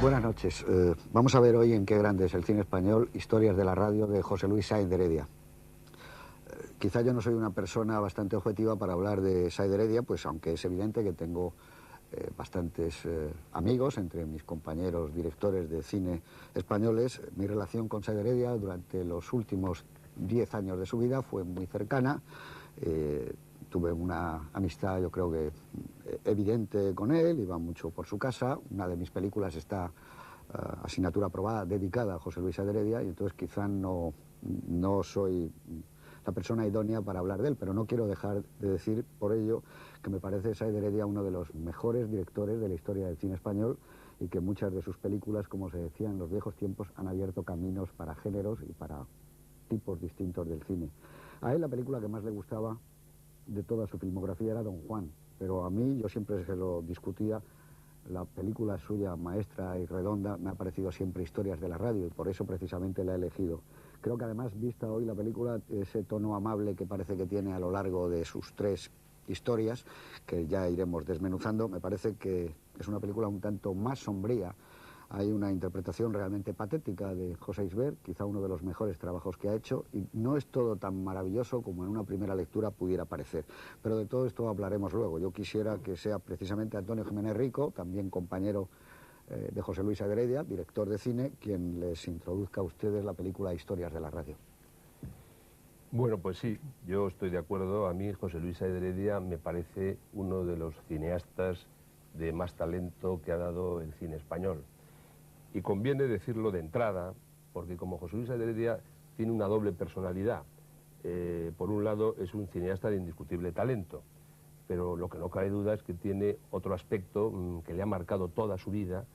Buenas noches. Vamos a ver hoy en Qué grande es el cine español, Historias de la radio de José Luis Sáenz de Heredia. Quizá yo no soy una persona bastante objetiva para hablar de Sáenz de Heredia, pues aunque es evidente que tengo bastantes amigos entre mis compañeros directores de cine españoles. Mi relación con Sáenz de Heredia durante los últimos 10 años de su vida fue muy cercana. Tuve una amistad, yo creo que evidente con él, iba mucho por su casa. Una de mis películas está asignatura aprobada, dedicada a José Luis Sáenz de Heredia, y entonces quizá no soy la persona idónea para hablar de él, pero no quiero dejar de decir por ello que me parece Sáenz de Heredia uno de los mejores directores de la historia del cine español y que muchas de sus películas, como se decía en los viejos tiempos, han abierto caminos para géneros y para tipos distintos del cine. A él la película que más le gustaba de toda su filmografía era Don Juan, pero a mí, yo siempre se lo discutía, la película suya maestra y redonda me ha parecido siempre Historias de la radio y por eso precisamente la he elegido. Creo que además, vista hoy la película, ese tono amable que parece que tiene a lo largo de sus 3 historias, que ya iremos desmenuzando, me parece que es una película un tanto más sombría. Hay una interpretación realmente patética de José Isbert, quizá uno de los mejores trabajos que ha hecho, y no es todo tan maravilloso como en una primera lectura pudiera parecer. Pero de todo esto hablaremos luego. Yo quisiera que sea precisamente Antonio Jiménez Rico, también compañero de José Luis Sáenz de Heredia, director de cine, quien les introduzca a ustedes la película Historias de la radio. Bueno, pues sí, yo estoy de acuerdo. A mí José Luis Sáenz de Heredia me parece uno de los cineastas de más talento que ha dado el cine español. Y conviene decirlo de entrada, porque como José Luis Sáenz de Heredia tiene una doble personalidad. Por un lado es un cineasta de indiscutible talento, pero lo que no cabe duda es que tiene otro aspecto que le ha marcado toda su vida,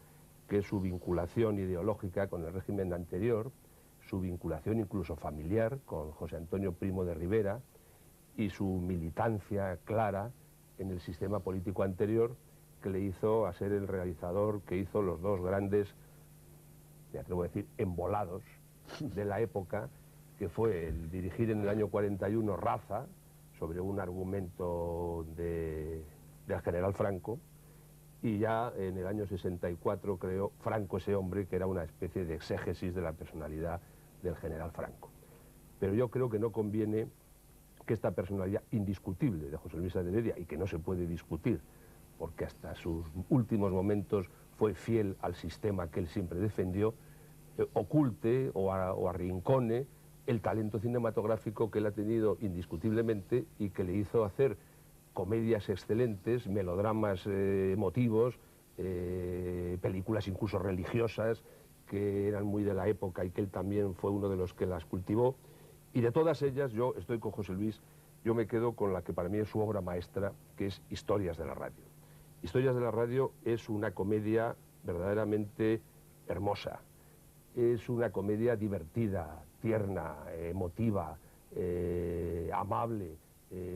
que es su vinculación ideológica con el régimen anterior, su vinculación incluso familiar con José Antonio Primo de Rivera y su militancia clara en el sistema político anterior que le hizo a ser el realizador que hizo los dos grandes, me atrevo a decir, embolados de la época, que fue el dirigir en el año 41 Raza, sobre un argumento del general Franco, y ya en el año 64 creó Franco ese hombre, que era una especie de exégesis de la personalidad del general Franco. Pero yo creo que no conviene que esta personalidad indiscutible de José Luis Sáenz de Heredia, y que no se puede discutir, porque hasta sus últimos momentos fue fiel al sistema que él siempre defendió, oculte o arrincone el talento cinematográfico que él ha tenido indiscutiblemente y que le hizo hacer comedias excelentes, melodramas emotivos, películas incluso religiosas que eran muy de la época y que él también fue uno de los que las cultivó. Y de todas ellas, yo estoy con José Luis, yo me quedo con la que para mí es su obra maestra, que es Historias de la radio. Historias de la radio es una comedia verdaderamente hermosa. Es una comedia divertida, tierna, emotiva, amable,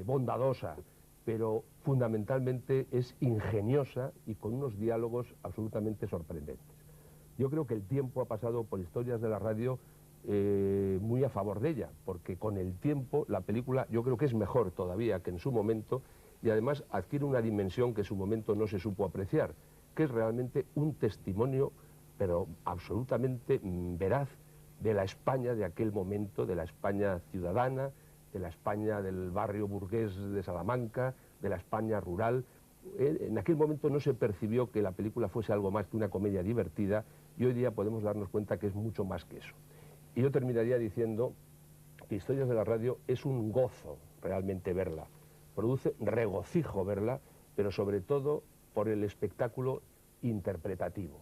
bondadosa, pero fundamentalmente es ingeniosa y con unos diálogos absolutamente sorprendentes. Yo creo que el tiempo ha pasado por Historias de la radio muy a favor de ella, porque con el tiempo la película yo creo que es mejor todavía que en su momento y además adquiere una dimensión que en su momento no se supo apreciar, que es realmente un testimonio pero absolutamente veraz de la España de aquel momento, de la España ciudadana, de la España del barrio burgués de Salamanca, de la España rural. En aquel momento no se percibió que la película fuese algo más que una comedia divertida y hoy día podemos darnos cuenta que es mucho más que eso. Y yo terminaría diciendo que Historias de la radio es un gozo realmente verla, produce regocijo verla, pero sobre todo por el espectáculo interpretativo.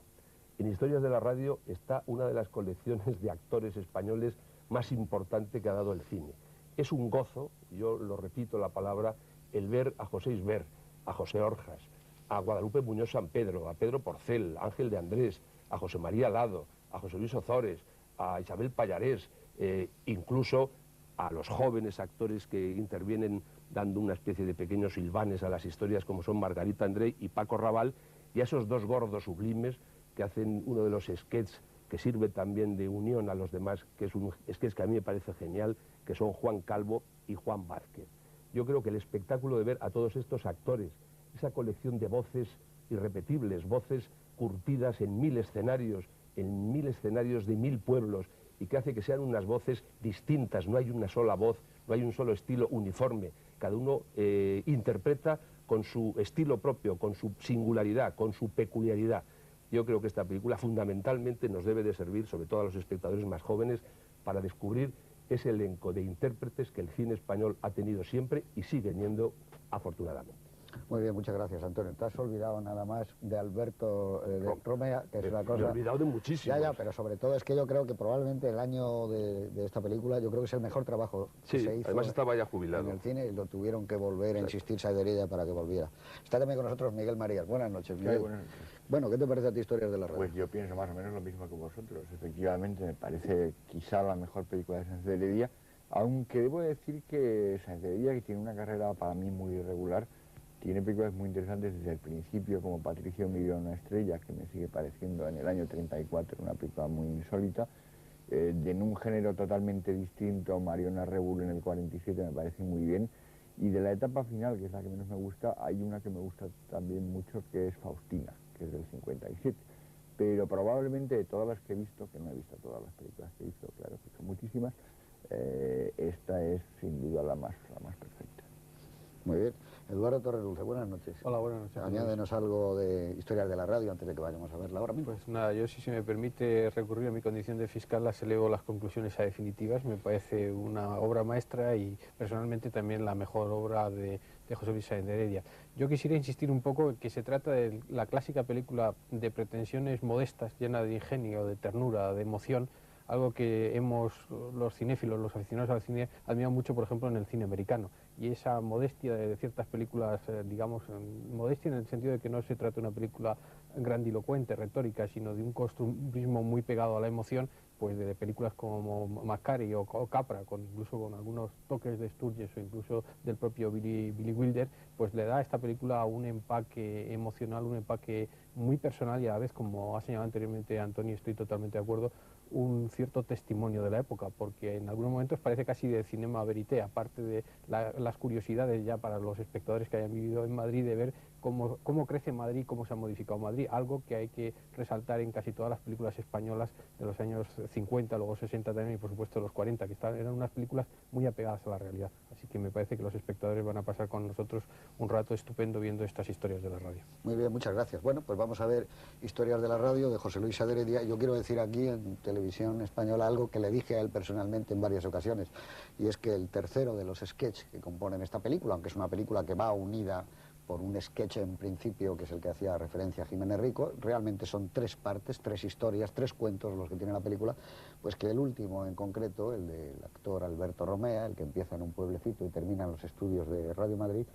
En Historias de la radio está una de las colecciones de actores españoles más importante que ha dado el cine. Es un gozo, yo lo repito la palabra, el ver a José Isbert, a José Orjas, a Guadalupe Muñoz San Pedro, a Pedro Porcel, a Ángel de Andrés, a José María Lado, a José Luis Ozores, a Isabel Pallarés, incluso a los jóvenes actores que intervienen dando una especie de pequeños silvanes a las historias como son Margarita André y Paco Raval, y a esos dos gordos sublimes que hacen uno de los sketches que sirve también de unión a los demás, que es un sketch que a mí me parece genial, que son Juan Calvo y Juan Vázquez. Yo creo que el espectáculo de ver a todos estos actores, esa colección de voces irrepetibles, voces curtidas en 1000 escenarios, de 1000 pueblos, y que hace que sean unas voces distintas, no hay una sola voz, no hay un solo estilo uniforme, cada uno interpreta con su estilo propio, con su singularidad, con su peculiaridad. Yo creo que esta película fundamentalmente nos debe de servir, sobre todo a los espectadores más jóvenes, para descubrir ese elenco de intérpretes que el cine español ha tenido siempre y sigue teniendo, afortunadamente. Muy bien, muchas gracias, Antonio. Te has olvidado nada más de Alberto Romea, que es una cosa... Me he olvidado de muchísimo. Ya, pero sobre todo es que yo creo que probablemente el año de esta película, yo creo que es el mejor trabajo que se hizo. Además estaba ya jubilado en el cine, y lo tuvieron que volver a insistir Saiderella para que volviera. Está también con nosotros Miguel Marías. Buenas noches, Miguel. Buenas noches. Bueno, ¿qué te parece a ti Historias de la Radio? Pues yo pienso más o menos lo mismo que vosotros. Efectivamente, me parece quizá la mejor película de Sáenz de Heredia, aunque debo decir que Sáenz de Heredia, que tiene una carrera para mí muy irregular, tiene películas muy interesantes desde el principio, como Patricio me dio una estrella, que me sigue pareciendo en el año 34 una película muy insólita. En un género totalmente distinto, Mariona Rebull en el 47 me parece muy bien. Y de la etapa final, que es la que menos me gusta, hay una que me gusta también mucho, que es Faustina, que es del 57. Pero probablemente de todas las que he visto, que no he visto todas las películas que hizo, claro que son muchísimas, esta es sin duda la más perfecta. Muy bien. Eduardo Torres Dulce, buenas noches. Hola, buenas noches. Añádenos algo de Historias de la Radio antes de que vayamos a verla ahora mismo. Pues nada, yo si se me permite recurrir a mi condición de fiscal, las elevo las conclusiones a definitivas. Me parece una obra maestra y personalmente también la mejor obra de José Luis Sáenz de Heredia. Yo quisiera insistir un poco en que se trata de la clásica película de pretensiones modestas, llena de ingenio, de ternura, de emoción, algo que los cinéfilos, los aficionados al cine, admirado mucho, por ejemplo, en el cine americano. Y esa modestia de ciertas películas, digamos, modestia en el sentido de que no se trata de una película grandilocuente, retórica, sino de un costumbrismo muy pegado a la emoción, pues de películas como Macari o Capra, incluso con algunos toques de Sturges o incluso del propio Billy Wilder, pues le da a esta película un empaque emocional, un empaque muy personal y a la vez, como ha señalado anteriormente Antonio, estoy totalmente de acuerdo, un cierto testimonio de la época, porque en algunos momentos parece casi de cinema verité, aparte de las curiosidades ya para los espectadores que hayan vivido en Madrid, de ver cómo crece Madrid, cómo se ha modificado Madrid, algo que hay que resaltar en casi todas las películas españolas de los años 50, luego 60 también y por supuesto los 40, que eran unas películas muy apegadas a la realidad. Así que me parece que los espectadores van a pasar con nosotros un rato estupendo viendo estas historias de la radio. Muy bien, muchas gracias. Bueno, pues vamos a ver Historias de la Radio de José Luis Sáenz de Heredia. Yo quiero decir aquí en Televisión Española algo que le dije a él personalmente en varias ocasiones, y es que el tercero de los sketches que componen esta película, aunque es una película que va unida por un sketch en principio, que es el que hacía referencia a Jiménez Rico, realmente son 3 partes, 3 historias, 3 cuentos los que tiene la película, pues que el último en concreto, el del actor Alberto Romea, el que empieza en un pueblecito y termina en los estudios de Radio Madrid,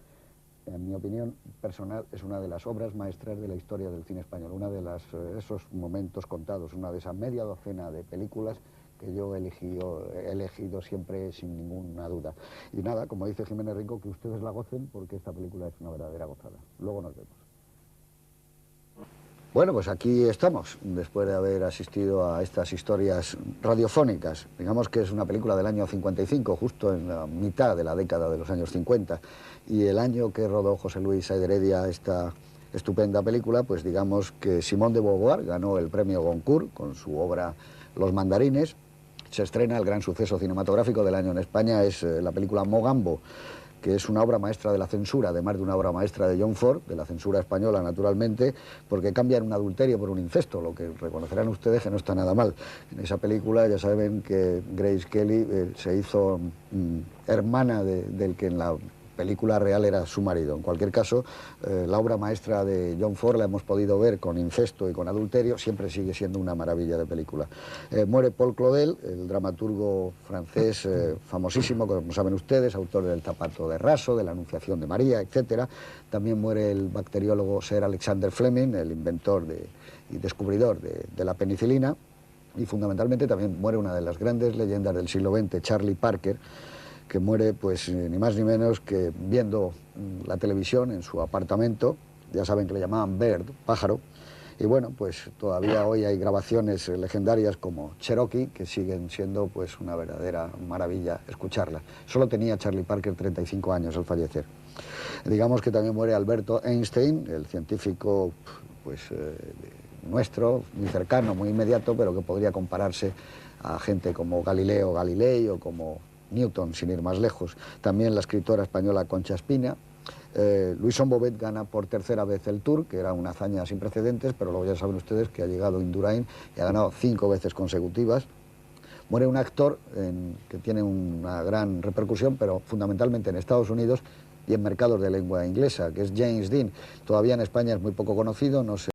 en mi opinión personal es una de las obras maestras de la historia del cine español, una de esos momentos contados, una de esa media docena de películas que yo he elegido siempre sin ninguna duda. Y nada, como dice Jiménez Rico, que ustedes la gocen porque esta película es una verdadera gozada. Luego nos vemos. Bueno, pues aquí estamos, después de haber asistido a estas historias radiofónicas. Digamos que es una película del año 55, justo en la mitad de la década de los años 50. Y el año que rodó José Luis Sáenz de Heredia esta estupenda película, pues digamos que Simone de Beauvoir ganó el premio Goncourt con su obra Los mandarines. Se estrena el gran suceso cinematográfico del año en España, es la película Mogambo, que es una obra maestra de la censura, además de una obra maestra de John Ford, de la censura española naturalmente, porque cambian un adulterio por un incesto, lo que reconocerán ustedes que no está nada mal. En esa película ya saben que Grace Kelly se hizo hermana del que en la película real era su marido. En cualquier caso, la obra maestra de John Ford la hemos podido ver con incesto y con adulterio, siempre sigue siendo una maravilla de película. Muere Paul Claudel, el dramaturgo francés famosísimo, como saben ustedes, autor del Zapato de Raso, de la Anunciación de María, etc. También muere el bacteriólogo Sir Alexander Fleming, el inventor y descubridor de la penicilina, y fundamentalmente también muere una de las grandes leyendas del siglo XX, Charlie Parker, que muere pues ni más ni menos que viendo la televisión en su apartamento. Ya saben que le llamaban Bird, pájaro, y bueno, pues todavía hoy hay grabaciones legendarias como Cherokee, que siguen siendo pues una verdadera maravilla escucharla. Solo tenía Charlie Parker 35 años al fallecer. Digamos que también muere Alberto Einstein, el científico pues nuestro, muy cercano, muy inmediato, pero que podría compararse a gente como Galileo Galilei o como Newton, sin ir más lejos. También la escritora española Concha Espina. Louison Bobet gana por tercera vez el Tour, que era una hazaña sin precedentes, pero luego ya saben ustedes que ha llegado Indurain y ha ganado 5 veces consecutivas. Muere un actor que tiene una gran repercusión, pero fundamentalmente en Estados Unidos y en mercados de lengua inglesa, que es James Dean. Todavía en España es muy poco conocido, no se